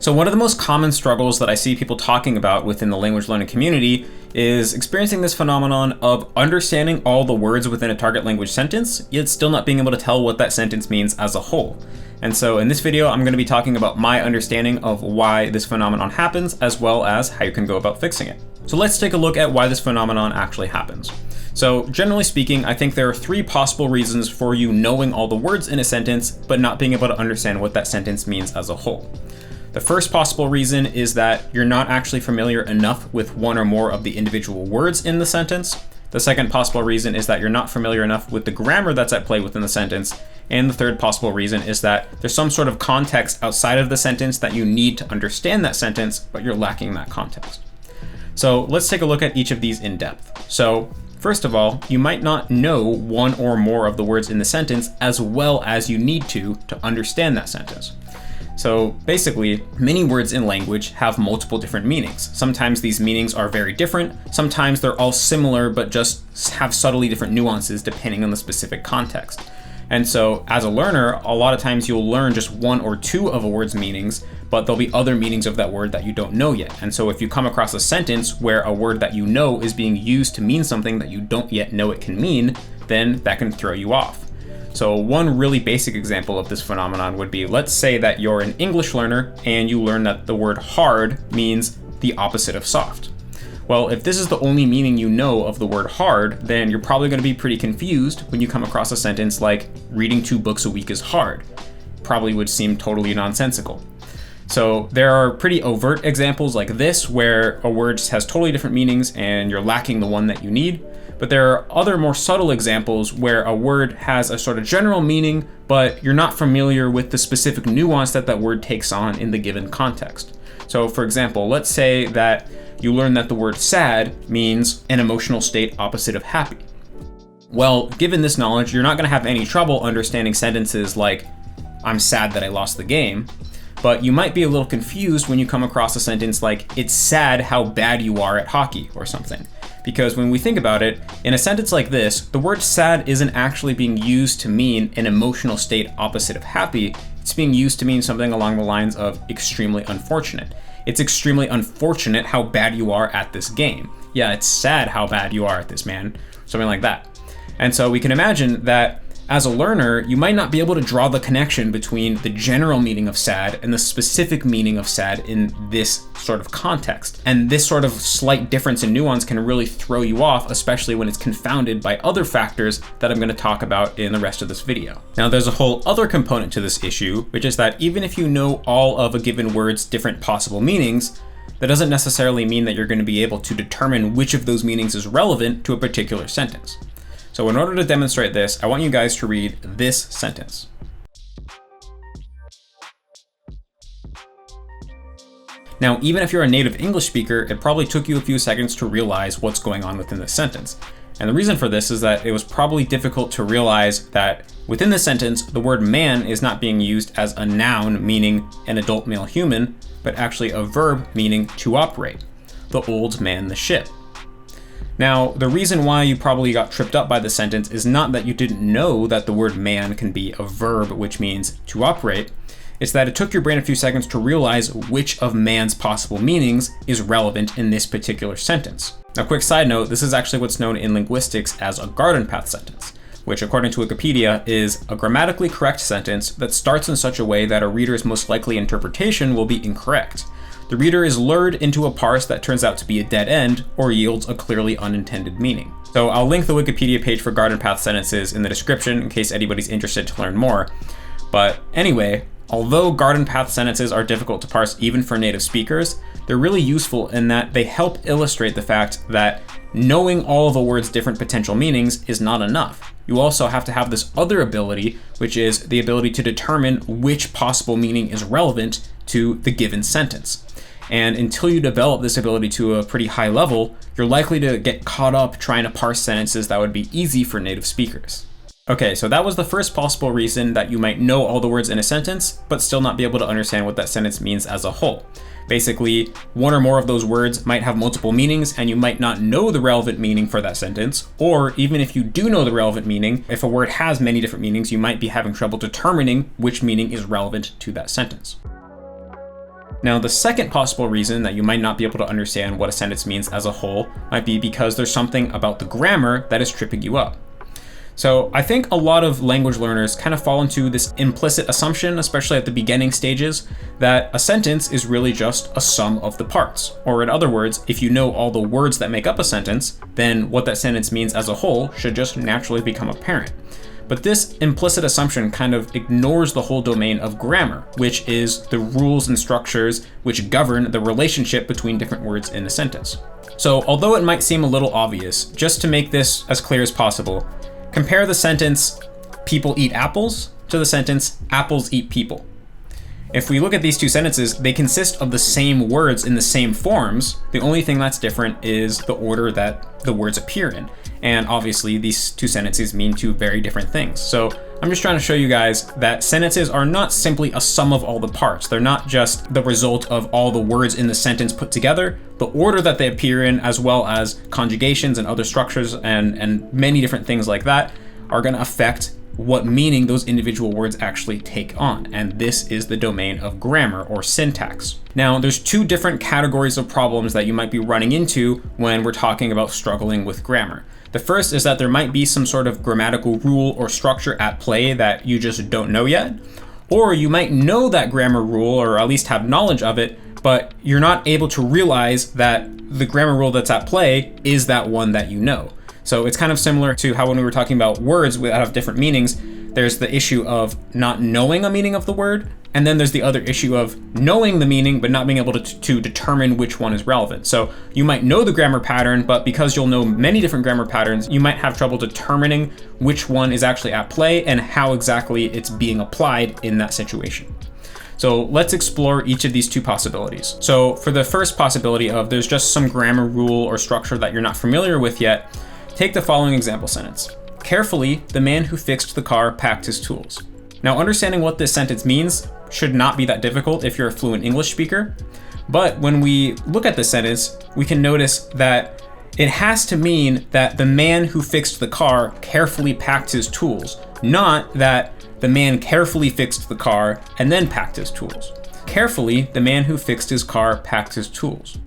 So one of the most common struggles that I see people talking about within the language learning community is experiencing this phenomenon of understanding all the words within a target language sentence, yet still not being able to tell what that sentence means as a whole. And so in this video, I'm going to be talking about my understanding of why this phenomenon happens, as well as how you can go about fixing it. So let's take a look at why this phenomenon actually happens. So generally speaking, I think there are three possible reasons for you knowing all the words in a sentence, but not being able to understand what that sentence means as a whole. The first possible reason is that you're not actually familiar enough with one or more of the individual words in the sentence. The second possible reason is that you're not familiar enough with the grammar that's at play within the sentence. And the third possible reason is that there's some sort of context outside of the sentence that you need to understand that sentence, but you're lacking that context. So let's take a look at each of these in depth. So first of all, you might not know one or more of the words in the sentence as well as you need to understand that sentence. So basically, many words in language have multiple different meanings. Sometimes these meanings are very different. Sometimes they're all similar, but just have subtly different nuances depending on the specific context. And so as a learner, a lot of times you'll learn just one or two of a word's meanings, but there'll be other meanings of that word that you don't know yet. And so if you come across a sentence where a word that you know is being used to mean something that you don't yet know it can mean, then that can throw you off. So one really basic example of this phenomenon would be, let's say that you're an English learner and you learn that the word hard means the opposite of soft. Well, if this is the only meaning you know of the word hard, then you're probably going to be pretty confused when you come across a sentence like reading 2 books a week is hard. Probably would seem totally nonsensical. So there are pretty overt examples like this where a word just has totally different meanings and you're lacking the one that you need. But there are other more subtle examples where a word has a sort of general meaning, but you're not familiar with the specific nuance that that word takes on in the given context. So for example, let's say that you learn that the word sad means an emotional state opposite of happy. Well, given this knowledge, you're not going to have any trouble understanding sentences like, I'm sad that I lost the game. But you might be a little confused when you come across a sentence like, it's sad how bad you are at hockey or something. Because when we think about it, in a sentence like this, the word sad isn't actually being used to mean an emotional state opposite of happy. It's being used to mean something along the lines of extremely unfortunate. It's extremely unfortunate how bad you are at this game. Yeah, it's sad how bad you are at this, man. Something like that. And so we can imagine that as a learner, you might not be able to draw the connection between the general meaning of sad and the specific meaning of sad in this sort of context. And this sort of slight difference in nuance can really throw you off, especially when it's confounded by other factors that I'm going to talk about in the rest of this video. Now, there's a whole other component to this issue, which is that even if you know all of a given word's different possible meanings, that doesn't necessarily mean that you're going to be able to determine which of those meanings is relevant to a particular sentence. So in order to demonstrate this, I want you guys to read this sentence. Now, even if you're a native English speaker, it probably took you a few seconds to realize what's going on within this sentence. And the reason for this is that it was probably difficult to realize that within this sentence, the word man is not being used as a noun meaning an adult male human, but actually a verb meaning to operate. The old man the ship. Now, the reason why you probably got tripped up by the sentence is not that you didn't know that the word man can be a verb, which means to operate. It's that it took your brain a few seconds to realize which of man's possible meanings is relevant in this particular sentence. Now, quick side note, this is actually what's known in linguistics as a garden path sentence, which according to Wikipedia is a grammatically correct sentence that starts in such a way that a reader's most likely interpretation will be incorrect. The reader is lured into a parse that turns out to be a dead end or yields a clearly unintended meaning. So I'll link the Wikipedia page for garden path sentences in the description in case anybody's interested to learn more. But anyway, although garden path sentences are difficult to parse even for native speakers, they're really useful in that they help illustrate the fact that knowing all of a word's different potential meanings is not enough. You also have to have this other ability, which is the ability to determine which possible meaning is relevant to the given sentence. And until you develop this ability to a pretty high level, you're likely to get caught up trying to parse sentences that would be easy for native speakers. Okay, so that was the first possible reason that you might know all the words in a sentence, but still not be able to understand what that sentence means as a whole. Basically, one or more of those words might have multiple meanings and you might not know the relevant meaning for that sentence, or even if you do know the relevant meaning, if a word has many different meanings, you might be having trouble determining which meaning is relevant to that sentence. Now, the second possible reason that you might not be able to understand what a sentence means as a whole might be because there's something about the grammar that is tripping you up. So I think a lot of language learners kind of fall into this implicit assumption, especially at the beginning stages, that a sentence is really just a sum of the parts. Or in other words, if you know all the words that make up a sentence, then what that sentence means as a whole should just naturally become apparent. But this implicit assumption kind of ignores the whole domain of grammar, which is the rules and structures which govern the relationship between different words in a sentence. So although it might seem a little obvious, just to make this as clear as possible, compare the sentence, people eat apples, to the sentence, apples eat people. If we look at these two sentences, they consist of the same words in the same forms. The only thing that's different is the order that the words appear in. And obviously these two sentences mean two very different things. So I'm just trying to show you guys that sentences are not simply a sum of all the parts. They're not just the result of all the words in the sentence put together. The order that they appear in, as well as conjugations and other structures and many different things like that, are going to affect what meaning those individual words actually take on. And this is the domain of grammar or syntax. Now, there's two different categories of problems that you might be running into when we're talking about struggling with grammar. The first is that there might be some sort of grammatical rule or structure at play that you just don't know yet. Or you might know that grammar rule, or at least have knowledge of it, but you're not able to realize that the grammar rule that's at play is that one that you know. So it's kind of similar to how when we were talking about words that have different meanings, there's the issue of not knowing a meaning of the word, and then there's the other issue of knowing the meaning but not being able to determine which one is relevant. So you might know the grammar pattern, but because you'll know many different grammar patterns, you might have trouble determining which one is actually at play and how exactly it's being applied in that situation. So let's explore each of these two possibilities. So for the first possibility of there's just some grammar rule or structure that you're not familiar with yet, take the following example sentence. Carefully, the man who fixed the car packed his tools. Now, understanding what this sentence means should not be that difficult if you're a fluent English speaker. But when we look at this sentence, we can notice that it has to mean that the man who fixed the car carefully packed his tools, not that the man carefully fixed the car and then packed his tools. Carefully, the man who fixed his car packed his tools.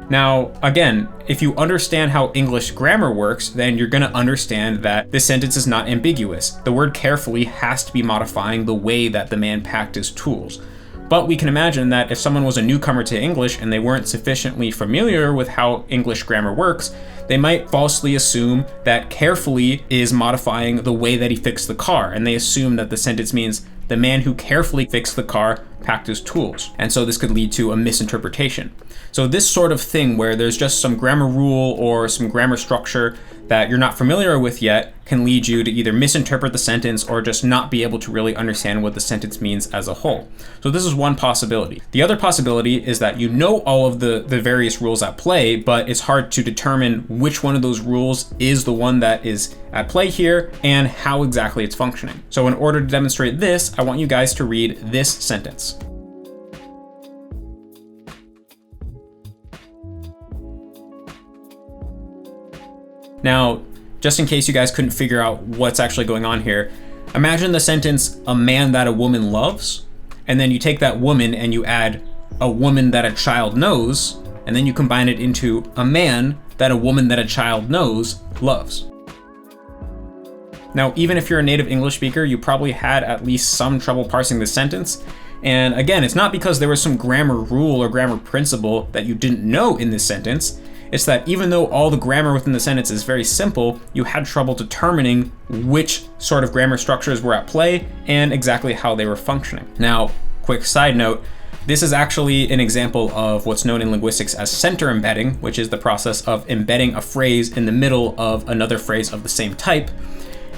Now, again, if you understand how English grammar works, then you're going to understand that this sentence is not ambiguous. The word carefully has to be modifying the way that the man packed his tools. But we can imagine that if someone was a newcomer to English and they weren't sufficiently familiar with how English grammar works, they might falsely assume that carefully is modifying the way that he fixed the car. And they assume that the sentence means the man who carefully fixed the car packed his tools. And so this could lead to a misinterpretation. So this sort of thing where there's just some grammar rule or some grammar structure that you're not familiar with yet can lead you to either misinterpret the sentence or just not be able to really understand what the sentence means as a whole. So this is one possibility. The other possibility is that you know all of the various rules at play, but it's hard to determine which one of those rules is the one that is at play here and how exactly it's functioning. So in order to demonstrate this, I want you guys to read this sentence. Now, just in case you guys couldn't figure out what's actually going on here, imagine the sentence, a man that a woman loves, and then you take that woman and you add a woman that a child knows, and then you combine it into a man that a woman that a child knows loves. Now, even if you're a native English speaker, you probably had at least some trouble parsing this sentence. And again, it's not because there was some grammar rule or grammar principle that you didn't know in this sentence. It's that even though all the grammar within the sentence is very simple, you had trouble determining which sort of grammar structures were at play and exactly how they were functioning. Now, quick side note, this is actually an example of what's known in linguistics as center embedding, which is the process of embedding a phrase in the middle of another phrase of the same type.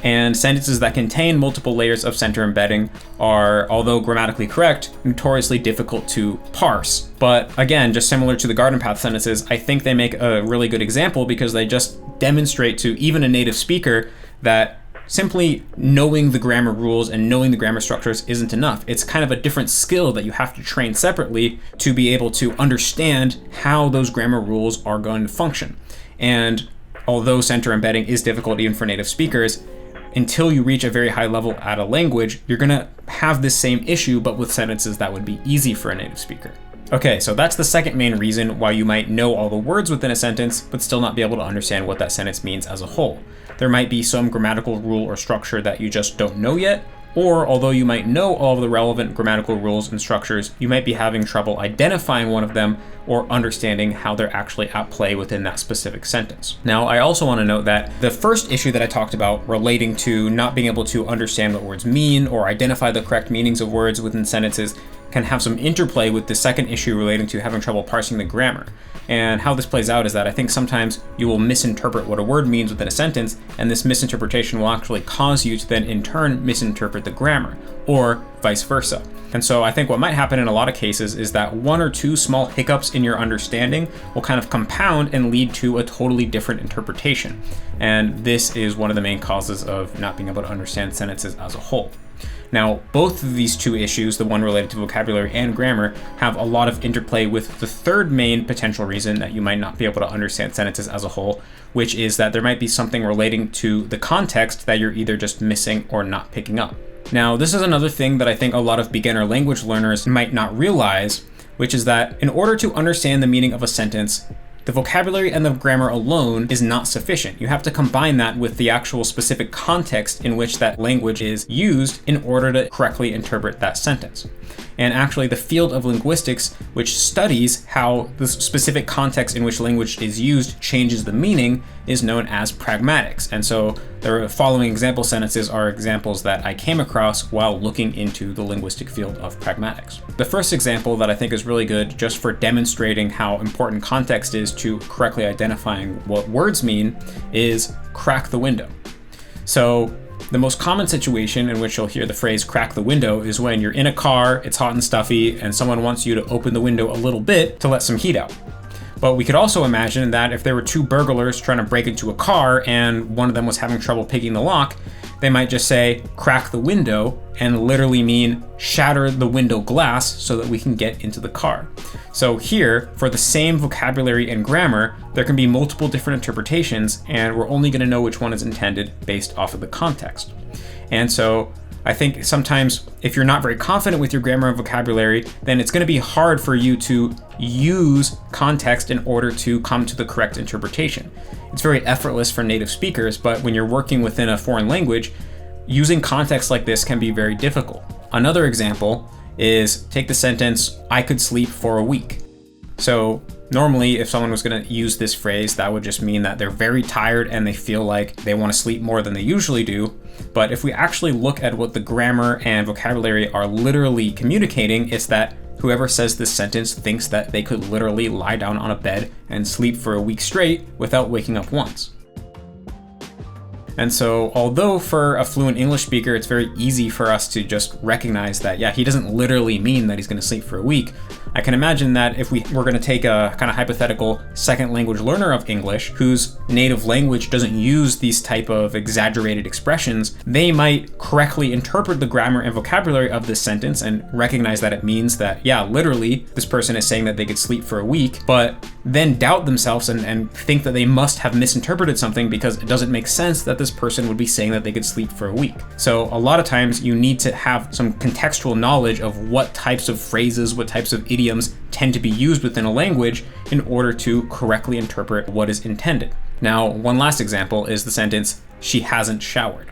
And sentences that contain multiple layers of center embedding are, although grammatically correct, notoriously difficult to parse. But again, just similar to the garden path sentences, I think they make a really good example because they just demonstrate to even a native speaker that simply knowing the grammar rules and knowing the grammar structures isn't enough. It's kind of a different skill that you have to train separately to be able to understand how those grammar rules are going to function. And although center embedding is difficult even for native speakers, until you reach a very high level at a language, you're gonna have this same issue, but with sentences that would be easy for a native speaker. Okay, so that's the second main reason why you might know all the words within a sentence, but still not be able to understand what that sentence means as a whole. There might be some grammatical rule or structure that you just don't know yet, or although you might know all of the relevant grammatical rules and structures, you might be having trouble identifying one of them or understanding how they're actually at play within that specific sentence. Now, I also want to note that the first issue that I talked about relating to not being able to understand what words mean or identify the correct meanings of words within sentences can have some interplay with the second issue relating to having trouble parsing the grammar. And how this plays out is that I think sometimes you will misinterpret what a word means within a sentence, and this misinterpretation will actually cause you to then in turn misinterpret the grammar, or vice versa. And so I think what might happen in a lot of cases is that one or two small hiccups in your understanding will kind of compound and lead to a totally different interpretation. And this is one of the main causes of not being able to understand sentences as a whole. Now, both of these two issues, the one related to vocabulary and grammar, have a lot of interplay with the third main potential reason that you might not be able to understand sentences as a whole, which is that there might be something relating to the context that you're either just missing or not picking up. Now, this is another thing that I think a lot of beginner language learners might not realize, which is that in order to understand the meaning of a sentence, the vocabulary and the grammar alone is not sufficient. You have to combine that with the actual specific context in which that language is used in order to correctly interpret that sentence. And actually, the field of linguistics, which studies how the specific context in which language is used changes the meaning, is known as pragmatics. And so the following example sentences are examples that I came across while looking into the linguistic field of pragmatics. The first example that I think is really good just for demonstrating how important context is to correctly identifying what words mean is crack the window. So the most common situation in which you'll hear the phrase crack the window is when you're in a car, it's hot and stuffy, and someone wants you to open the window a little bit to let some heat out. But we could also imagine that if there were two burglars trying to break into a car and one of them was having trouble picking the lock, they might just say crack the window and literally mean shatter the window glass so that we can get into the car. So here, for the same vocabulary and grammar, there can be multiple different interpretations, and we're only going to know which one is intended based off of the context. And so I think sometimes if you're not very confident with your grammar and vocabulary, then it's going to be hard for you to use context in order to come to the correct interpretation. It's very effortless for native speakers, but when you're working within a foreign language, using context like this can be very difficult. Another example is take the sentence, I could sleep for a week. So normally, if someone was going to use this phrase, that would just mean that they're very tired and they feel like they want to sleep more than they usually do. But if we actually look at what the grammar and vocabulary are literally communicating, it's that whoever says this sentence thinks that they could literally lie down on a bed and sleep for a week straight without waking up once. And so, although for a fluent English speaker, it's very easy for us to just recognize that, yeah, he doesn't literally mean that he's going to sleep for a week. I can imagine that if we were going to take a kind of hypothetical second language learner of English whose native language doesn't use these type of exaggerated expressions, they might correctly interpret the grammar and vocabulary of this sentence and recognize that it means that, yeah, literally, this person is saying that they could sleep for a week, but then doubt themselves and think that they must have misinterpreted something because it doesn't make sense that this person would be saying that they could sleep for a week. So a lot of times you need to have some contextual knowledge of what types of phrases, what types of idioms tend to be used within a language in order to correctly interpret what is intended. Now, one last example is the sentence, she hasn't showered.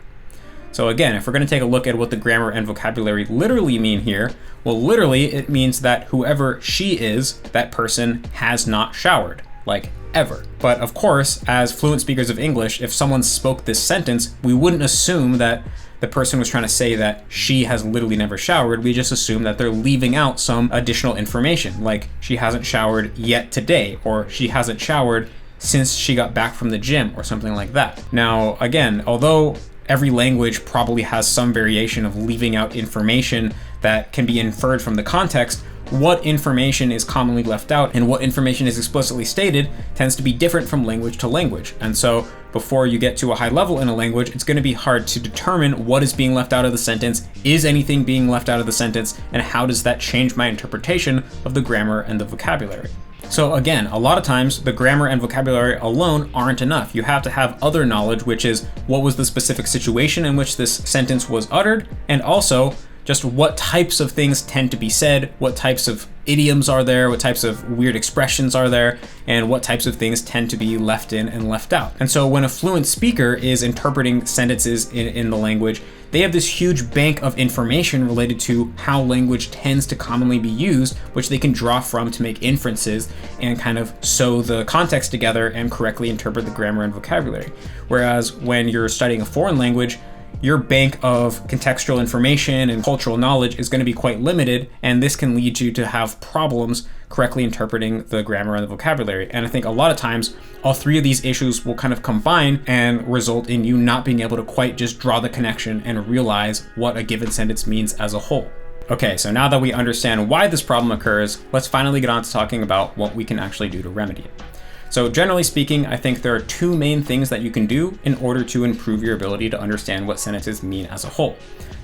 So again, if we're going to take a look at what the grammar and vocabulary literally mean here, well, literally it means that whoever she is, that person has not showered, like ever. But of course, as fluent speakers of English, if someone spoke this sentence, we wouldn't assume that the person was trying to say that she has literally never showered. We just assume that they're leaving out some additional information, like she hasn't showered yet today, or she hasn't showered since she got back from the gym, or something like that. Now, again, although every language probably has some variation of leaving out information that can be inferred from the context, what information is commonly left out and what information is explicitly stated tends to be different from language to language. And so before you get to a high level in a language, it's going to be hard to determine what is being left out of the sentence, is anything being left out of the sentence, and how does that change my interpretation of the grammar and the vocabulary. So again, a lot of times the grammar and vocabulary alone aren't enough. You have to have other knowledge, which is what was the specific situation in which this sentence was uttered, and also just what types of things tend to be said, what types of idioms are there, what types of weird expressions are there, and what types of things tend to be left in and left out. And so when a fluent speaker is interpreting sentences in the language, they have this huge bank of information related to how language tends to commonly be used, which they can draw from to make inferences and kind of sew the context together and correctly interpret the grammar and vocabulary. Whereas when you're studying a foreign language, your bank of contextual information and cultural knowledge is going to be quite limited, and this can lead you to have problems correctly interpreting the grammar and the vocabulary. And I think a lot of times, all three of these issues will kind of combine and result in you not being able to quite just draw the connection and realize what a given sentence means as a whole. Okay, so now that we understand why this problem occurs, let's finally get on to talking about what we can actually do to remedy it. So generally speaking, I think there are two main things that you can do in order to improve your ability to understand what sentences mean as a whole.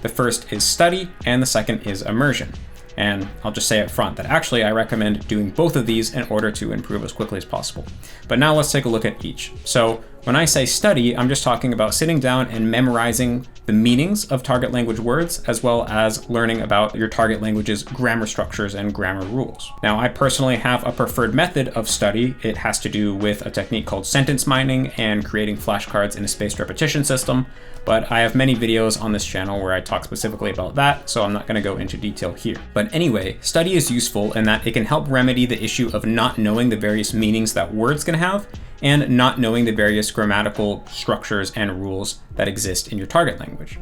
The first is study, and the second is immersion. And I'll just say up front that actually I recommend doing both of these in order to improve as quickly as possible. But now let's take a look at each. So when I say study, I'm just talking about sitting down and memorizing the meanings of target language words, as well as learning about your target language's grammar structures and grammar rules. Now, I personally have a preferred method of study. It has to do with a technique called sentence mining and creating flashcards in a spaced repetition system. But I have many videos on this channel where I talk specifically about that, so I'm not going to go into detail here. But anyway, study is useful in that it can help remedy the issue of not knowing the various meanings that words can have, and not knowing the various grammatical structures and rules that exist in your target language.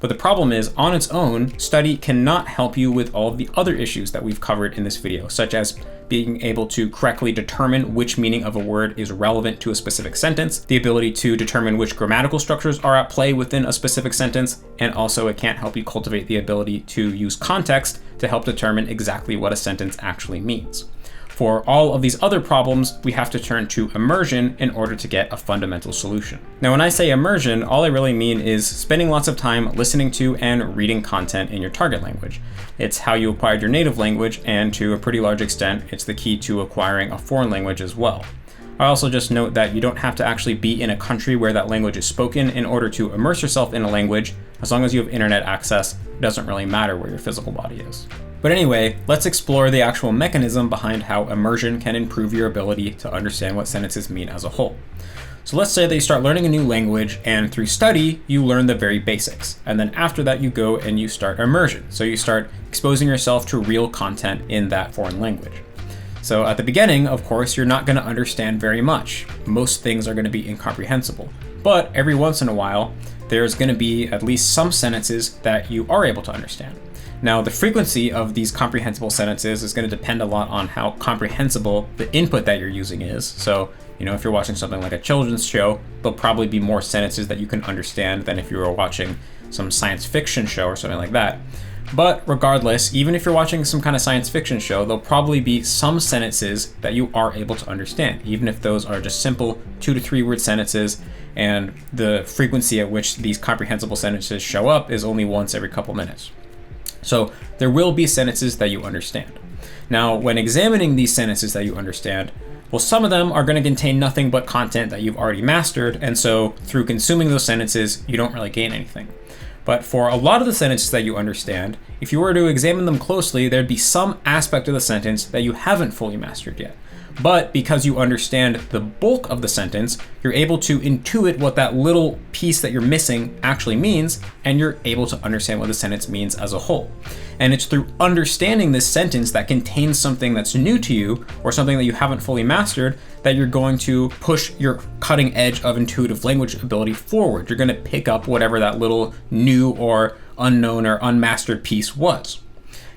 But the problem is, on its own, study cannot help you with all of the other issues that we've covered in this video, such as being able to correctly determine which meaning of a word is relevant to a specific sentence, the ability to determine which grammatical structures are at play within a specific sentence, and also it can't help you cultivate the ability to use context to help determine exactly what a sentence actually means. For all of these other problems, we have to turn to immersion in order to get a fundamental solution. Now, when I say immersion, all I really mean is spending lots of time listening to and reading content in your target language. It's how you acquired your native language, and to a pretty large extent, it's the key to acquiring a foreign language as well. I also just note that you don't have to actually be in a country where that language is spoken in order to immerse yourself in a language. As long as you have internet access, it doesn't really matter where your physical body is. But anyway, let's explore the actual mechanism behind how immersion can improve your ability to understand what sentences mean as a whole. So let's say that you start learning a new language, and through study, you learn the very basics. And then after that, you go and you start immersion. So you start exposing yourself to real content in that foreign language. So at the beginning, of course, you're not going to understand very much. Most things are going to be incomprehensible. But every once in a while, there's going to be at least some sentences that you are able to understand. Now, the frequency of these comprehensible sentences is going to depend a lot on how comprehensible the input that you're using is. So, if you're watching something like a children's show, there'll probably be more sentences that you can understand than if you were watching some science fiction show or something like that. But regardless, even if you're watching some kind of science fiction show, there'll probably be some sentences that you are able to understand, even if those are just simple 2 to 3 word sentences, and the frequency at which these comprehensible sentences show up is only once every couple minutes. So there will be sentences that you understand. Now, when examining these sentences that you understand, well, some of them are going to contain nothing but content that you've already mastered, and so through consuming those sentences, you don't really gain anything. But for a lot of the sentences that you understand, if you were to examine them closely, there'd be some aspect of the sentence that you haven't fully mastered yet. But because you understand the bulk of the sentence, you're able to intuit what that little piece that you're missing actually means, and you're able to understand what the sentence means as a whole. And it's through understanding this sentence that contains something that's new to you, or something that you haven't fully mastered, that you're going to push your cutting edge of intuitive language ability forward. You're going to pick up whatever that little new or unknown or unmastered piece was.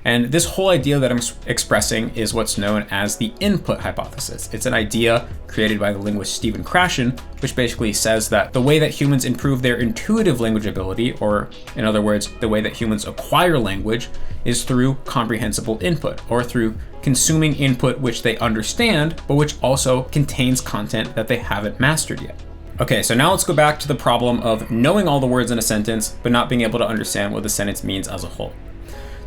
And this whole idea that I'm expressing is what's known as the input hypothesis. It's an idea created by the linguist Stephen Krashen, which basically says that the way that humans improve their intuitive language ability, or in other words, the way that humans acquire language, is through comprehensible input, or through consuming input which they understand, but which also contains content that they haven't mastered yet. Okay, so now let's go back to the problem of knowing all the words in a sentence, but not being able to understand what the sentence means as a whole.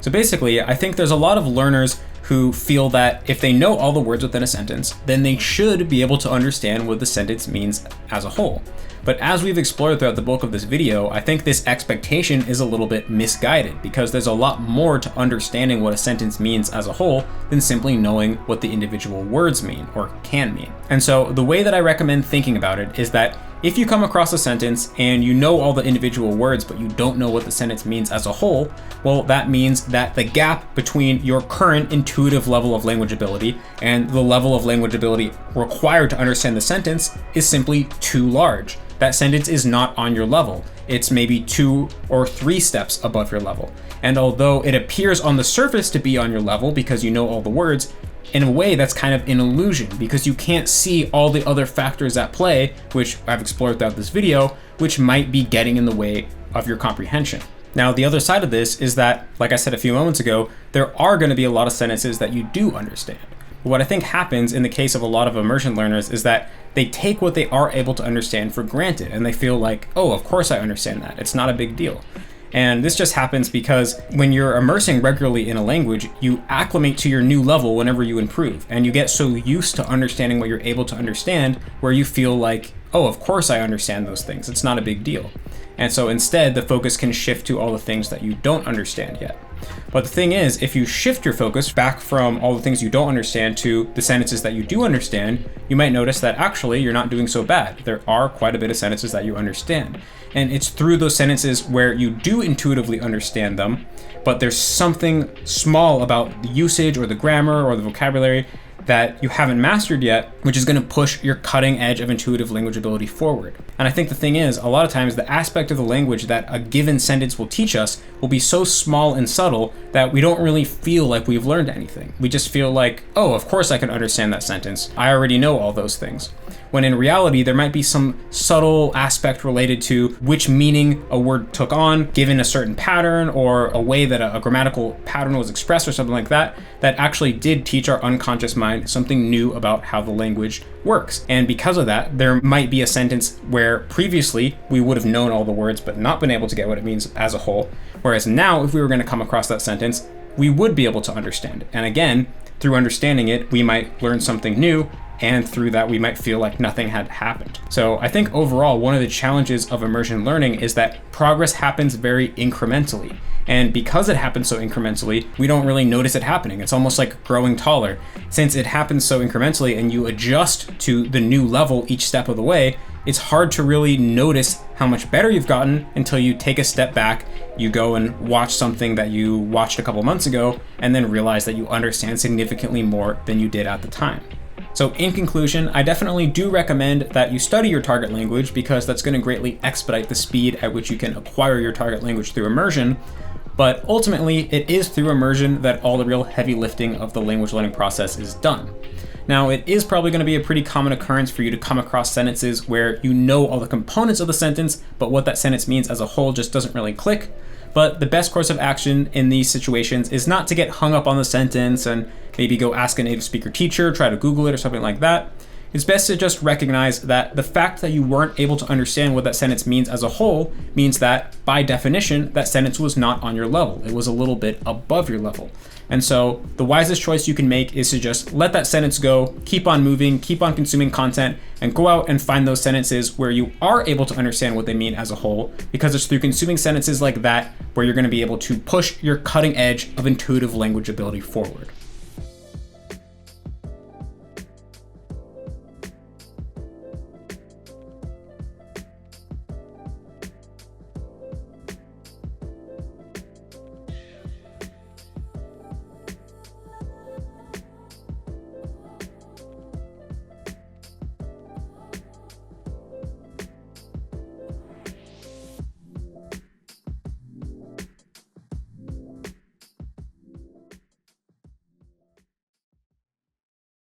So basically, I think there's a lot of learners who feel that if they know all the words within a sentence, then they should be able to understand what the sentence means as a whole. But as we've explored throughout the bulk of this video, I think this expectation is a little bit misguided because there's a lot more to understanding what a sentence means as a whole than simply knowing what the individual words mean or can mean. And so the way that I recommend thinking about it is that if you come across a sentence and you know all the individual words, but you don't know what the sentence means as a whole, well, that means that the gap between your current intuitive level of language ability and the level of language ability required to understand the sentence is simply too large. That sentence is not on your level. It's maybe 2 or 3 steps above your level. And although it appears on the surface to be on your level because you know all the words, in a way that's kind of an illusion because you can't see all the other factors at play, which I've explored throughout this video, which might be getting in the way of your comprehension. Now, the other side of this is that, like I said a few moments ago, there are going to be a lot of sentences that you do understand. What I think happens in the case of a lot of immersion learners is that they take what they are able to understand for granted and they feel like, oh, of course I understand that. It's not a big deal. And this just happens because when you're immersing regularly in a language, you acclimate to your new level whenever you improve. And you get so used to understanding what you're able to understand where you feel like, oh, of course I understand those things. It's not a big deal. And so instead, the focus can shift to all the things that you don't understand yet. But the thing is, if you shift your focus back from all the things you don't understand to the sentences that you do understand, you might notice that actually you're not doing so bad. There are quite a bit of sentences that you understand. And it's through those sentences where you do intuitively understand them, but there's something small about the usage or the grammar or the vocabulary that you haven't mastered yet, which is going to push your cutting edge of intuitive language ability forward. And I think the thing is, a lot of times the aspect of the language that a given sentence will teach us will be so small and subtle that we don't really feel like we've learned anything. We just feel like, oh, of course I can understand that sentence. I already know all those things. When in reality, there might be some subtle aspect related to which meaning a word took on, given a certain pattern or a way that a grammatical pattern was expressed or something like that, that actually did teach our unconscious mind something new about how the language works. And because of that, there might be a sentence where previously we would have known all the words but not been able to get what it means as a whole. Whereas now, if we were going to come across that sentence, we would be able to understand it. And again, through understanding it, we might learn something new, and through that we might feel like nothing had happened. So I think overall, one of the challenges of immersion learning is that progress happens very incrementally. And because it happens so incrementally, we don't really notice it happening. It's almost like growing taller. Since it happens so incrementally and you adjust to the new level each step of the way, it's hard to really notice how much better you've gotten until you take a step back, you go and watch something that you watched a couple months ago, and then realize that you understand significantly more than you did at the time. So in conclusion, I definitely do recommend that you study your target language because that's going to greatly expedite the speed at which you can acquire your target language through immersion. But ultimately, it is through immersion that all the real heavy lifting of the language learning process is done. Now, it is probably going to be a pretty common occurrence for you to come across sentences where you know all the components of the sentence, but what that sentence means as a whole just doesn't really click. But the best course of action in these situations is not to get hung up on the sentence and maybe go ask a native speaker teacher, try to Google it or something like that. It's best to just recognize that the fact that you weren't able to understand what that sentence means as a whole means that, by definition, that sentence was not on your level. It was a little bit above your level. And so the wisest choice you can make is to just let that sentence go, keep on moving, keep on consuming content, and go out and find those sentences where you are able to understand what they mean as a whole, because it's through consuming sentences like that where you're going to be able to push your cutting edge of intuitive language ability forward.